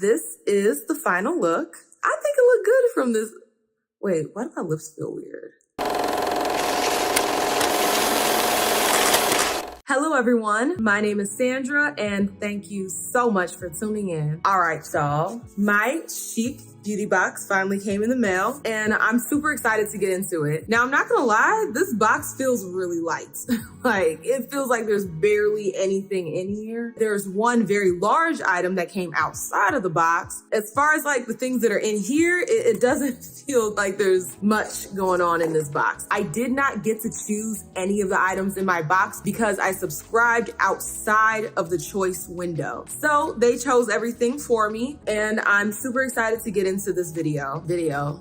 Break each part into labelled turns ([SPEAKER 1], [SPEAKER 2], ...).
[SPEAKER 1] this is the final look. I think it looked good from this. Wait, why do my lips feel weird? Hello everyone, my name is Sandra and thank you so much for tuning in. All right, y'all, my Chic beauty box finally came in the mail and I'm super excited to get into it. Now, I'm not gonna lie, this box feels really light. Like, it feels like there's barely anything in here. There's one very large item that came outside of the box. As far as like the things that are in here, it doesn't feel like there's much going on in this box. I did not get to choose any of the items in my box because I subscribed outside of the choice window. So they chose everything for me and I'm super excited to get into this video.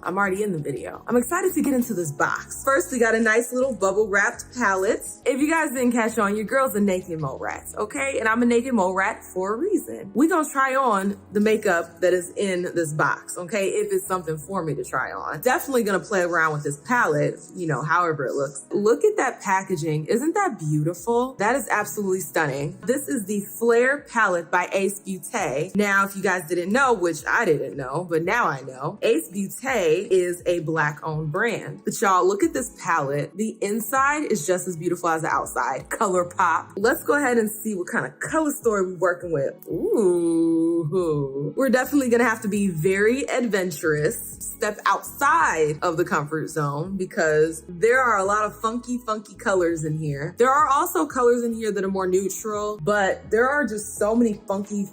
[SPEAKER 1] I'm already in the video. I'm excited to get into this box. First, we got a nice little bubble wrapped palette. If you guys didn't catch on, your girl's a naked mole rat, okay? And I'm a naked mole rat for a reason. We gonna try on the makeup that is in this box, okay? If it's something for me to try on. Definitely gonna play around with this palette, you know, however it looks. Look at that packaging. Isn't that beautiful? That is absolutely stunning. This is the Flare palette by Ace Beauté. Now, if you guys didn't know, which I didn't know, but now I know, Ace Beauté is a Black-owned brand. But y'all, look at this palette. The inside is just as beautiful as the outside. Color pop. Let's go ahead and see what kind of color story we're working with. Ooh. We're definitely gonna have to be very adventurous. Step outside of the comfort zone because there are a lot of funky colors in here. There are also colors in here that are more neutral, but there are just so many funky,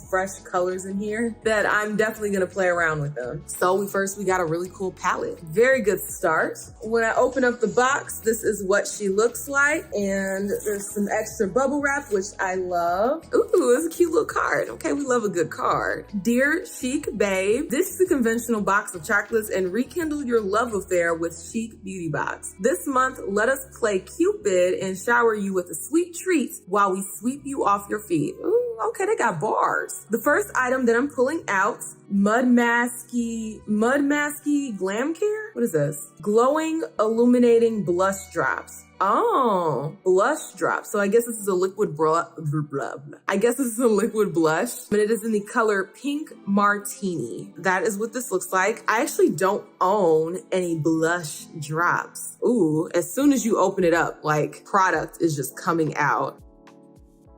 [SPEAKER 1] fresh colors in here that I'm definitely gonna play around with them. So we got a really cool palette. Very good start. When I open up the box, this is what she looks like. And there's some extra bubble wrap, which I love. Ooh, it's a cute little card. Okay, we love a good card. Dear Chic Babe, this is a conventional box of chocolates and rekindle your love affair with Chic Beauty Box. This month, let us play Cupid and shower you with a sweet treat while we sweep you off your feet. Ooh, okay, they got bars. The first item that I'm pulling out, Mud Masky Glam Care? What is this? Glowing Illuminating Blush Drops. Oh, blush drop. So I guess this is a liquid I guess this is a liquid blush, but it is in the color Pink Martini. That is what this looks like. I actually don't own any blush drops. Ooh, as soon as you open it up, like product is just coming out.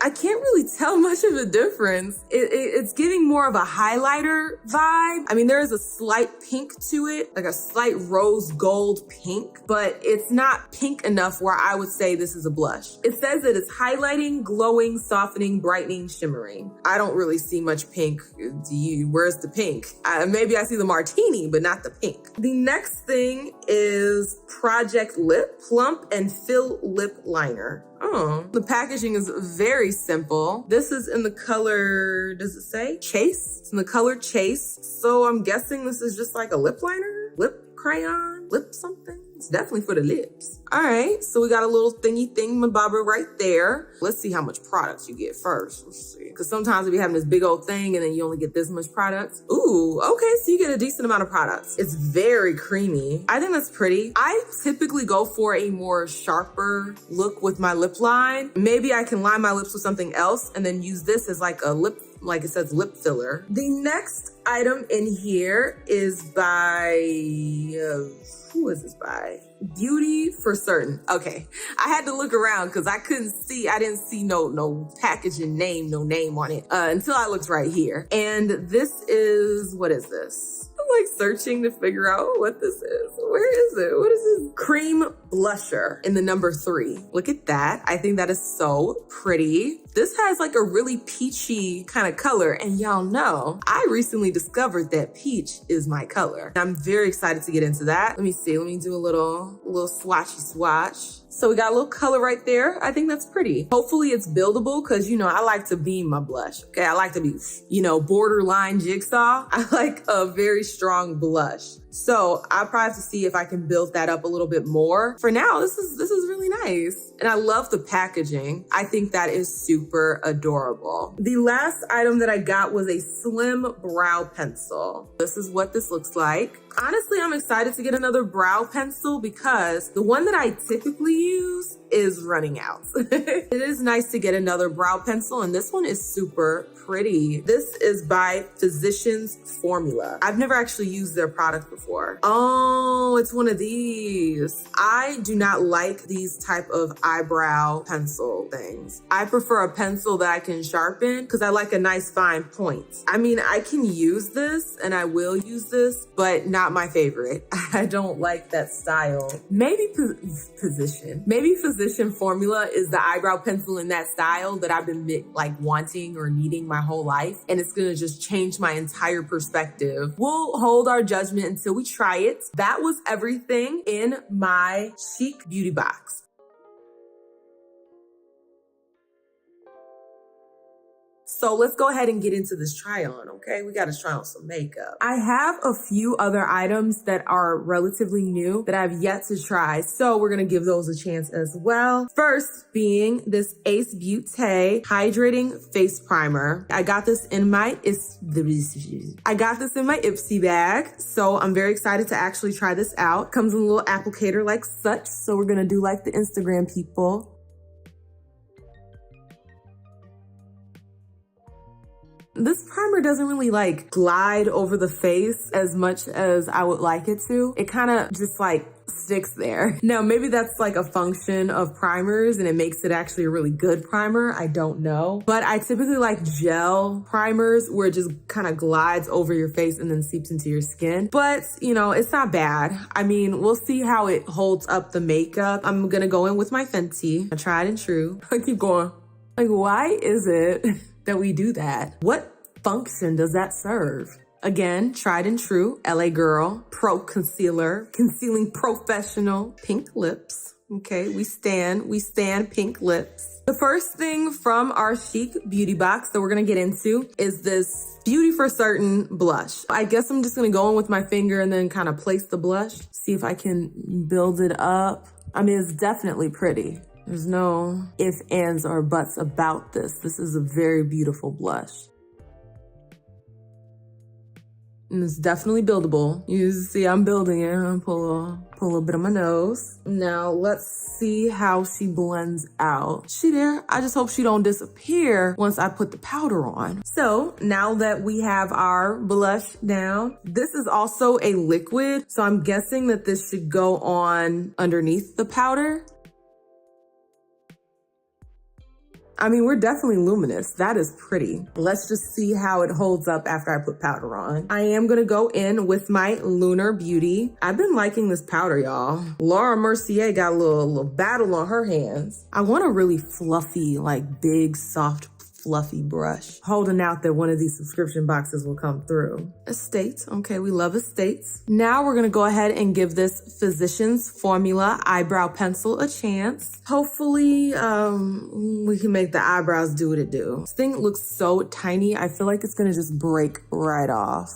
[SPEAKER 1] I can't really tell much of a difference. It's giving more of a highlighter vibe. I mean, there is a slight pink to it, like a slight rose gold pink, but it's not pink enough where I would say this is a blush. It says that it's highlighting, glowing, softening, brightening, shimmering. I don't really see much pink. Do you? Where's the pink? Maybe I see the martini, but not the pink. The next thing is Project Lip Plump and Fill Lip Liner. Oh, the packaging is very simple. This is in the color, does it say? Chase? It's in the color Chase. So I'm guessing this is just like a lip liner, lip crayon, lip something. It's definitely for the lips. All right, so we got a little thingy bobber right there. Let's see how much product you get first. Let's see, because sometimes we be having this big old thing and then you only get this much product. Ooh, okay, so you get a decent amount of products. It's very creamy. I think that's pretty. I typically go for a more sharper look with my lip line. Maybe I can line my lips with something else and then use this as like a lip, like it says lip filler. The next item in here is by, who is this by? Beauty for Certain. Okay, I had to look around because I didn't see no packaging name, no name on it until I looked right here. And this is, what is this? I'm like searching to figure out what this is. Where is it? What is this? Cream blusher in the number 3. Look at that. I think that is so pretty. This has like a really peachy kind of color. And y'all know, I recently discovered that peach is my color. I'm very excited to get into that. Let me see, let me do a little swatchy swatch. So we got a little color right there. I think that's pretty. Hopefully it's buildable because, you know, I like to beam my blush. Okay, I like to be, you know, borderline jigsaw. I like a very strong blush. So I'll probably have to see if I can build that up a little bit more. For now, this is really nice. And I love the packaging. I think that is super adorable. The last item that I got was a slim brow pencil. This is what this looks like. Honestly, I'm excited to get another brow pencil because the one that I typically use is running out. It is nice to get another brow pencil, and this one is super pretty. This is by Physicians Formula. I've never actually used their product before. Oh, it's one of these. I do not like these type of eyebrow pencil things. I prefer a pencil that I can sharpen because I like a nice fine point. I mean, I can use this and I will use this, but not my favorite. I don't like that style. Maybe Physician Formula is the eyebrow pencil in that style that I've been like wanting or needing my whole life. And it's gonna just change my entire perspective. We'll hold our judgment until we try it. That was everything in my Chic beauty box. So let's go ahead and get into this try on, okay? We gotta try on some makeup. I have a few other items that are relatively new that I've yet to try, so we're gonna give those a chance as well. First being this Ace Beauté Hydrating Face Primer. I got this in my Ipsy bag, so I'm very excited to actually try this out. Comes in a little applicator like such, so we're gonna do like the Instagram people. This primer doesn't really like glide over the face as much as I would like it to. It kind of just like sticks there. Now, maybe that's like a function of primers and it makes it actually a really good primer. I don't know. But I typically like gel primers where it just kind of glides over your face and then seeps into your skin. But, you know, it's not bad. I mean, we'll see how it holds up the makeup. I'm gonna go in with my Fenty. I tried and true. I keep going. Like, why is it that we do that? What function does that serve? Again, tried and true, LA Girl, Pro Concealer, Concealing Professional, pink lips. Okay, we stand pink lips. The first thing from our Chic beauty box that we're gonna get into is this Beauty for Certain blush. I guess I'm just gonna go in with my finger and then kind of place the blush, see if I can build it up. I mean, it's definitely pretty. There's no ifs, ands, or buts about this. This is a very beautiful blush. And it's definitely buildable. You see I'm building it. I'm gonna pull a little bit of my nose. Now let's see how she blends out. She there? I just hope she don't disappear once I put the powder on. So now that we have our blush down, this is also a liquid. So I'm guessing that this should go on underneath the powder. I mean, we're definitely luminous. That is pretty. Let's just see how it holds up after I put powder on. I am gonna go in with my Lunar Beauty. I've been liking this powder, y'all. Laura Mercier got a little battle on her hands. I want a really fluffy, like big, soft, fluffy brush. Holding out that one of these subscription boxes will come through. Estate, okay, we love Estates. Now we're gonna go ahead and give this Physicians Formula eyebrow pencil a chance. Hopefully, we can make the eyebrows do what it do. This thing looks so tiny, I feel like it's gonna just break right off.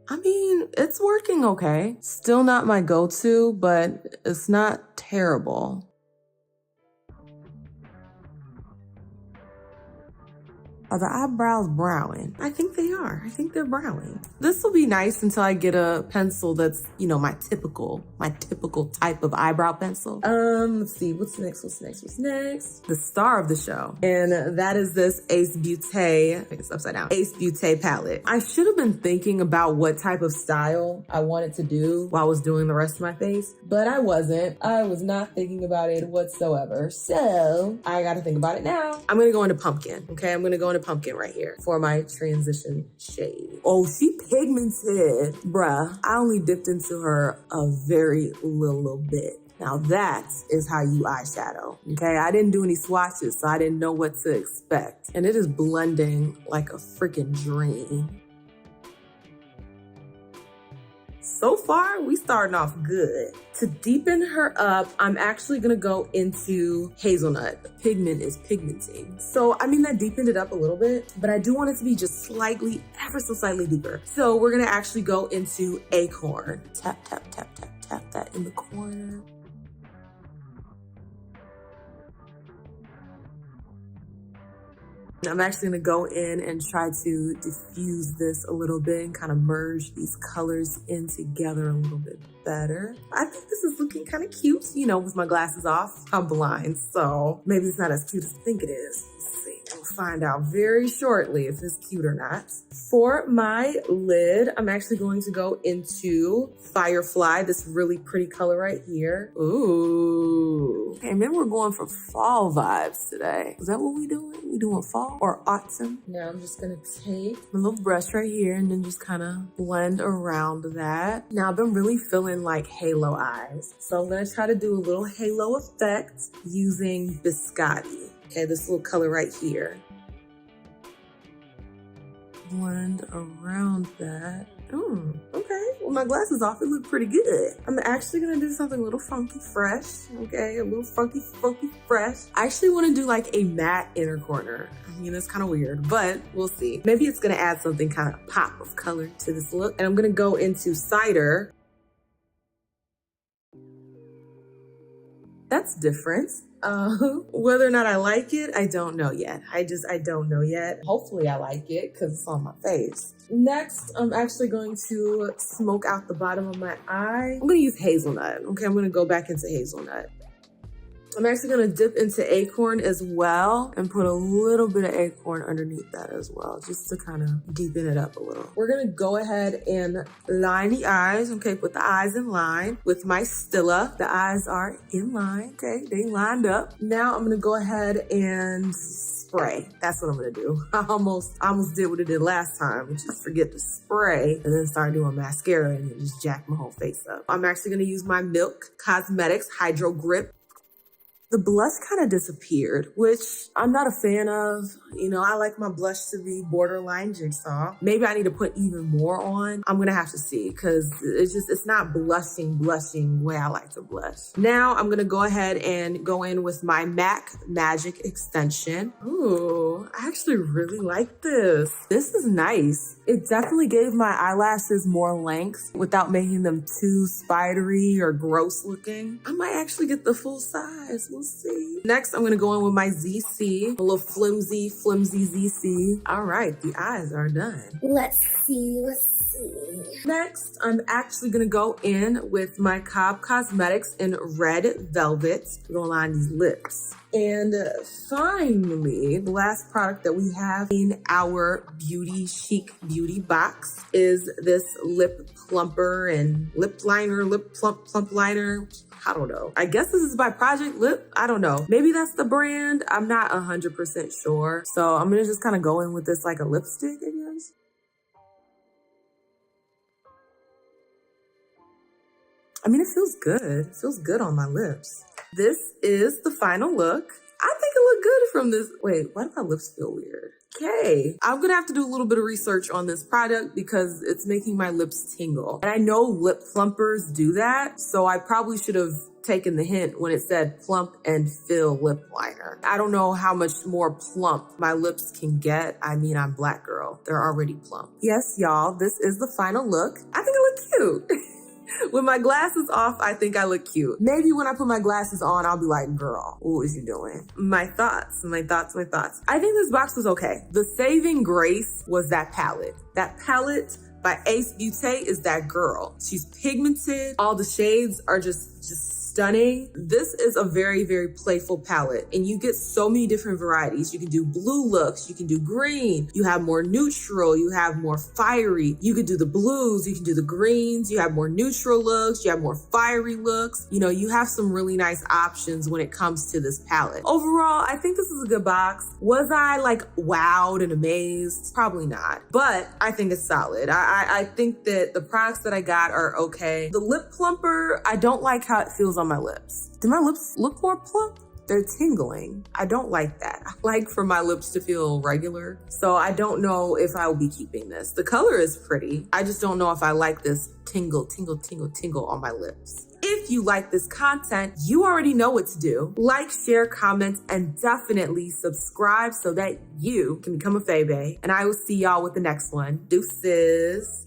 [SPEAKER 1] I mean, it's working okay. Still not my go-to, but it's not terrible. Are the eyebrows browning? I think they are. I think they're browning. This will be nice until I get a pencil that's, you know, my typical type of eyebrow pencil. Let's see, what's next? The star of the show. And that is this Ace Beauté, I think it's upside down, Ace Beauté palette. I should have been thinking about what type of style I wanted to do while I was doing the rest of my face, but I wasn't. I was not thinking about it whatsoever. So I gotta think about it now. I'm gonna go into pumpkin, okay? I'm gonna go into pumpkin right here for my transition shade. Oh, she pigmented. Bruh, I only dipped into her a very little bit. Now that is how you eyeshadow, okay? I didn't do any swatches, so I didn't know what to expect. And it is blending like a freaking dream. So far, we starting off good. To deepen her up, I'm actually gonna go into hazelnut. The pigment is pigmenting. So, I mean, that deepened it up a little bit, but I do want it to be just slightly, ever so slightly deeper. So we're gonna actually go into acorn. Tap, tap, tap, tap, tap that in the corner. I'm actually gonna go in and try to diffuse this a little bit and kind of merge these colors in together a little bit better. I think this is looking kind of cute, you know, with my glasses off. I'm blind, so maybe it's not as cute as I think it is. Let's see. We'll find out very shortly if it's cute or not. For my lid, I'm actually going to go into Firefly, this really pretty color right here. Ooh. Okay, maybe we're going for fall vibes today. Is that what we doing? We doing fall or autumn? Now I'm just gonna take my little brush right here and then just kind of blend around that. Now I've been really feeling like halo eyes. So I'm gonna try to do a little halo effect using Biscotti. Okay, this little color right here. Blend around that. Okay. With my glasses off, it looked pretty good. I'm actually gonna do something a little funky fresh. Okay, a little funky fresh. I actually wanna do like a matte inner corner. I mean, that's kind of weird, but we'll see. Maybe it's gonna add something kind of pop of color to this look. And I'm gonna go into Cider. That's different. Whether or not I like it, I don't know yet. I don't know yet. Hopefully I like it because it's on my face. Next, I'm actually going to smoke out the bottom of my eye. I'm gonna use hazelnut. Okay, I'm gonna go back into hazelnut. I'm actually gonna dip into acorn as well and put a little bit of acorn underneath that as well, just to kind of deepen it up a little. We're gonna go ahead and line the eyes. Okay, put the eyes in line with my Stila. The eyes are in line, okay, they lined up. Now I'm gonna go ahead and spray. That's what I'm gonna do. I almost did what I did last time, which is forget to spray and then start doing mascara and just jack my whole face up. I'm actually gonna use my Milk Cosmetics Hydro Grip. The blush kind of disappeared, which I'm not a fan of. You know, I like my blush to be borderline jigsaw. Maybe I need to put even more on. I'm gonna have to see because it's not blushing the way I like to blush. Now I'm gonna go ahead and go in with my MAC Magic Extension. Ooh, I actually really like this. This is nice. It definitely gave my eyelashes more length without making them too spidery or gross looking. I might actually get the full size. We'll see. Next, I'm gonna go in with my ZC, a little flimsy ZC. All right, the eyes are done.
[SPEAKER 2] Let's see.
[SPEAKER 1] Next, I'm actually gonna go in with my Cobb Cosmetics in Red Velvet. We're gonna line these lips. And finally, the last product that we have in our Chic beauty box is this lip plumper and lip liner, lip plump liner. I don't know. I guess this is by Project Lip. I don't know. Maybe that's the brand. I'm not 100% sure. So I'm gonna just kind of go in with this like a lipstick, I guess. I mean, it feels good. It feels good on my lips. This is the final look. I think it looked good from this. Wait, why do my lips feel weird? Okay, I'm gonna have to do a little bit of research on this product because it's making my lips tingle. And I know lip plumpers do that, so I probably should have taken the hint when it said plump and fill lip liner. I don't know how much more plump my lips can get. I mean, I'm Black girl. They're already plump. Yes, y'all, this is the final look. I think it looked cute. With my glasses off, I think I look cute. Maybe when I put my glasses on, I'll be like, girl, what was you doing? My thoughts. I think this box was okay. The saving grace was that palette. That palette by Ace Beauté is that girl. She's pigmented. All the shades are just stunning. This is a very, very playful palette and you get so many different varieties. You can do blue looks, you can do green, you have more neutral, you have more fiery, you could do the blues, you can do the greens, you have more neutral looks, you have more fiery looks. You know, you have some really nice options when it comes to this palette. Overall, I think this is a good box. Was I like wowed and amazed? Probably not, but I think it's solid. I think that the products that I got are okay. The lip plumper, I don't like how it feels on my lips. Do my lips look more plump? They're tingling. I don't like that. I like for my lips to feel regular. So I don't know if I will be keeping this. The color is pretty. I just don't know if I like this tingle on my lips. If you like this content, you already know what to do. Like, share, comment, and definitely subscribe so that you can become a Faye Bae. And I will see y'all with the next one. Deuces.